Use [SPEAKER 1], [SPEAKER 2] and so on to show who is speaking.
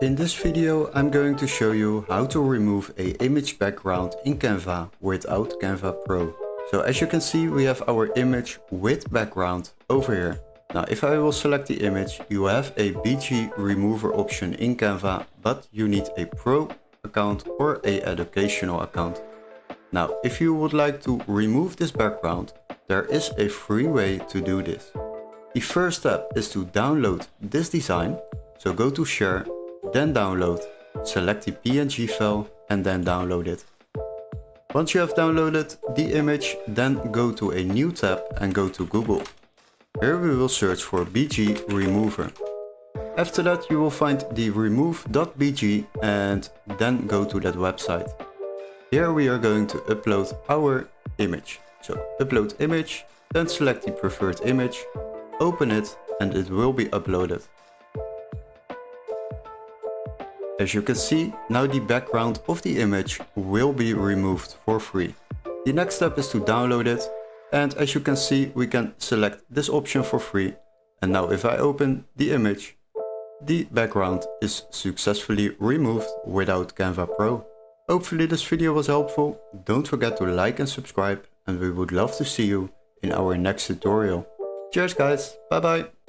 [SPEAKER 1] In this video I'm going to show you how to remove a image background in Canva without Canva Pro. So as you can see, we have our image with background over here. Now if I will select the image, you have a BG remover option in Canva, but you need a Pro account or a educational account. Now if you would like to remove this background, there is a free way to do this. The first step is to download this design. So go to share, then download, select the PNG file and then download it. Once you have downloaded the image, then go to a new tab and go to Google. Here we will search for BG remover. After that you will find the remove.bg and then go to that website. Here we are going to upload our image. So upload image, then select the preferred image, open it and it will be uploaded. As you can see, now the background of the image will be removed for free. The next step is to download it, and as you can see, we can select this option for free. And now if I open the image, the background is successfully removed without Canva Pro. Hopefully this video was helpful. Don't forget to like and subscribe, and we would love to see you in our next tutorial. Cheers guys, bye bye!